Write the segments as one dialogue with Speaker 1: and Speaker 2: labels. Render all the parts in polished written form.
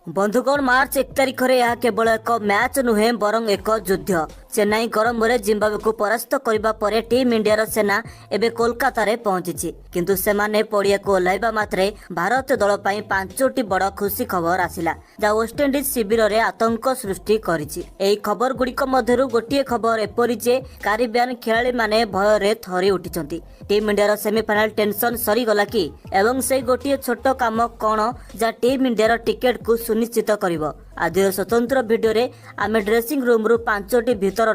Speaker 1: बंधुगण मार्च 1 तारिख में यह केवल एक मैच नुहे बरं एक युद्ध। चेन्नई कोलंबोरे जिम्बाब्वे को परास्त करने पर टीम इंडिया सेना एवं कोलकाता रे पहुंची किंतु सेमाने पड़िया को ओह्लैबा मात्रे भारतीय दल पर 5टी बड़ खुशी खबर आसिला जहाँ वेस्टइंडिज शिविर में आतंक सृष्टि करिछि। एही खबर गुड़िक मध्यरु गोटिए खबर एपरि जे कारिबियान खेलाड़ी माने भय रे थरी उठिछंती। टीम इंडिया सेमीफाइनल टेंशन सरी गला कि एवं से गोटिए छोट काम कौन जहाँ टीम इंडिया टिकेट को सुनिश्चित करिवो। आज स्वतंत्र वीडियो रे आमे ड्रेसिंग रूम रु 5टी भीतर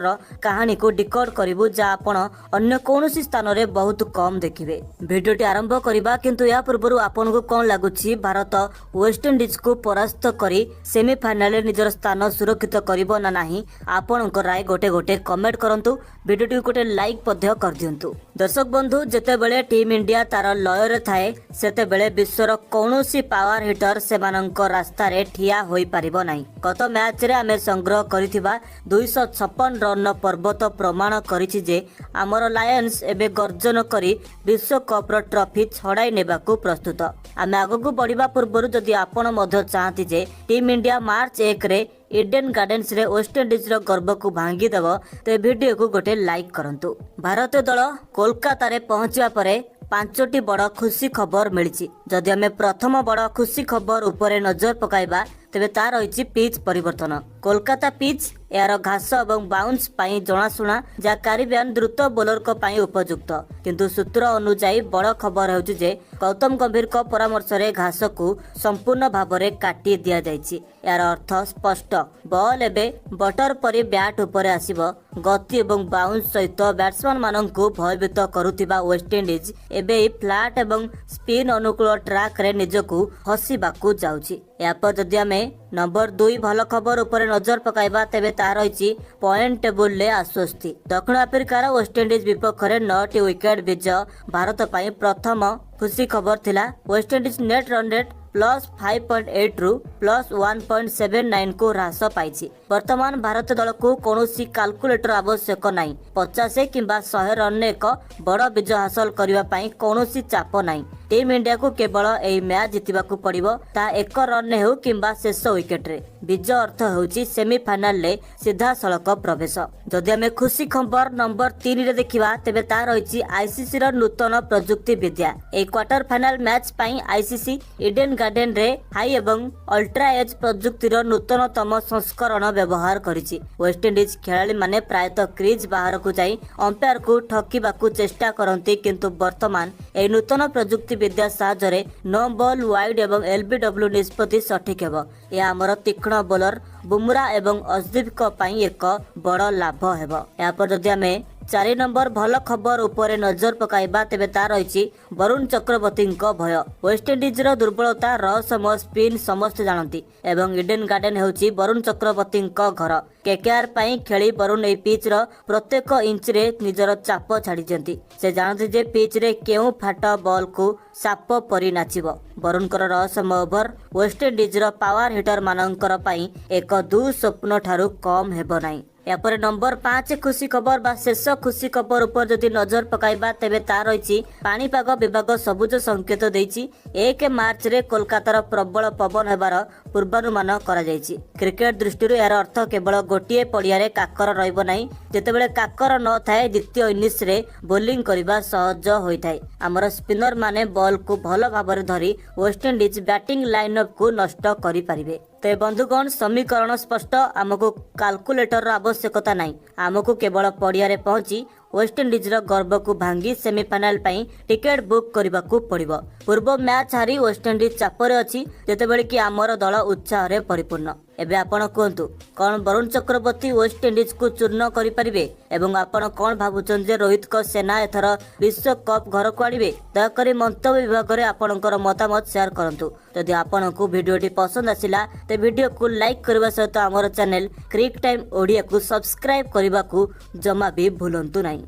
Speaker 1: कहानी को डिकोड करिवु जहाँ आपण अन्य कौनसी स्थान रे बहुत कम देखिबे। वीडियोटी आरंभ करिबा किंतु या पूर्व आपन को कोन लागुछि भारत वेस्टइंडिज को परास्त करी सेमीफाइनल रे निजर स्थान सुरक्षित करिवो ना नाही आपन को राय गोटे गोटे कमेंट करंतु। वीडियोटी गोटे लाइक पध्य कर दियंतु। दर्शक बंधु जेते बेले टीम इंडिया तार लय रे थाए सेते बेले विश्वर कौनसी पावर हिटर सेमानंक रास्ता रे ठिया होई परिबो नाही। गत मैच रे आमे संग्रह करिथिबा 256 रन पर्वत प्रमाण करिछि जे आमर लायंस एबे गर्जन करी विश्व कप रो ट्रॉफी छड़ाई नेबाकू प्रस्तुत। आमे आगकू बढ़िबा पूर्व जदि आपण मध्य चाहती जे टीम इंडिया मार्च 1 रे इडेन गार्डेन्स रे वेस्टइंडिज रो गर्व को भांगी देबो ते वीडियो को गोटे लाइक करंतु। भारतीय दल कोलकाता रे पहुंचवा परे 5टी बड़ खुशी खबर मिली। जदि आमे प्रथम बड़ खुशी खबर उपरे नजर पकाइबा तेबे ता रही पिच परिवर्तन। कोलकाता पिच यार घास और बाउंस पाई जनाशुना जहाँ कारिबियान द्रुत बोलर को पाई उपयुक्त किंतु सूत्र अनुसायी बड़ खबर होउछि जे गौतम गंभीर को परामर्श रे घास को संपूर्ण भाव में काटी दिया जायछि। यार अर्थ स्पष्ट बॉल एबे बटर परी बैट उपरे आसीबो। गति एवं बाउंस सहित बैट्समैन माननकु भयभीत करुथिबा वेस्टइंडिज एबे फ्लैट एवं स्पिन अनुकूल ट्रैक रे निजकु हसीबाकू जाउछि। या पर जदि आमे नंबर 2 भल खबर उपरे नजर पकाइबा तेबे ता रही पॉइंट टेबुल ले आश्वस्ति। दक्षिण अफ्रिकार वेस्टइंडिज विपक्ष में 9टी विकेट विजय भारत ପାଇଁ प्रथम खुशी खबर थिला। वेस्टइंडिज नेट रन रेट +5.8 रु +1.79 को ह्रास पाइछि। वर्तमान भारत दल को कौनसी कैलकुलेटर आवश्यक नहीं। 50 किंबा 100 रन एक बड़ विजय हासिल करबा पई कौनसी चाप नहीं। टीम इंडिया को केवल एही मैच जितबाकू पड़िबो ता 1 रन हो किंबा शेष विकेट रे। विजय अर्थ होउछि सेमीफाइनल ले सीधा सड़क प्रवेश। जदि आमे खुशी खबर नंबर 3 रे देखिबा तेबे ता रहिछि आईसीसी रो नूतन प्रजुक्ति विद्या। ए क्वार्टर फाइनल मैच पई आईसीसी इडेन गार्डन रे हाई एवं अल्ट्रा एज प्रजुक्ति रो नूतनतम संस्करण व्यवहार करिछि। वेस्टइंडिज खेलाड़ी माने प्रायतः क्रीज बाहर को जाई अंपायर को ठकीबाकू चेष्टा करंती किंतु वर्तमान ए नूतन प्रजुक्ति विद्या साहाय्य नो बॉल वाइड एवं एलबीडब्ल्यू निष्पत्ति सठिक हेबो। यह आमर तीक्ष्ण बोलर बुमरा एवं अजदीप एक बड़ लाभ हेबो। या पर जदि आमे 4 नंबर भल खबर उपरे नजर पकाइबा तेबे ता रही वरुण चक्रवर्ती भय। वेस्टइंडिज रो दुर्बलता रहस्यमय स्पिन समस्त जानती एवं इडेन गार्डन हेउछि वरुण चक्रवर्ती घर। केकेआर पई खेली वरुण ए पिच रो प्रत्येक इंच रे निजर चाप छाड़ी से जानती जे पिच रे केउ फाट बॉल को साप परी नाचिबो। वरुण कर रहस्यमय ओभर वेस्टइंडिज रो पावर हिटर मानकर पई एक दुस्वप्न ठारू कम हेबो नाही। यापर नंबर 5 खुशी खबर बा शेष खुशी खबर ऊपर जदि नजर पकाइबा तेबे ता रही पाणीपाग विभाग सबुज संकेत देइछि। 1 मार्च रे कोलकातार प्रबल पवन हेबार पूर्वानुमान करा जायछि। क्रिकेट दृष्टि यार अर्थ केवल गोटिए पड़िया रे काकर रहइबो नाही। जेतेबेले काकर न थाए द्वितीय इनिंग्स रे बोलिंग करबा सहज होइथाय। हमर स्पिनर माने बॉल को भल भाबरे धरी वेस्टइंडिज बैटिंग लाइनअप को नष्ट करि परिबे। ते बंधुगण समीकरण स्पष्ट। आमको कैलकुलेटर आवश्यकता नहीं। आमको केवल पड़िया रे पहुंची वेस्टइंडिज गर्व को भांगी सेमीफाइनल पई टिकेट बुक करबाकू पड़िबो। पूर्व मैच हारी वेस्टइंडिज चापरे अछि जेतेबेले कि आमर दल उत्साह रे परिपूर्ण। एबे आपण कहंतु कोन वरुण चक्रवर्ती वेस्टइंडिज को चूर्ण करि परिबे एवं आपण कोन भाबुचन जे रोहित को सेना एथर विश्व कप घर को आनिबे। दयाकरी मंतव्य विभाग रे आपणकर मतामत शेयर करंतु। जदि आपण को वीडियोटी पसंद आसिला ते वीडियो को लाइक करबा सहित हमर चैनल क्रिक टाइम ओडिया को सब्सक्राइब करबा को जमा भी भूलंतु नहीं।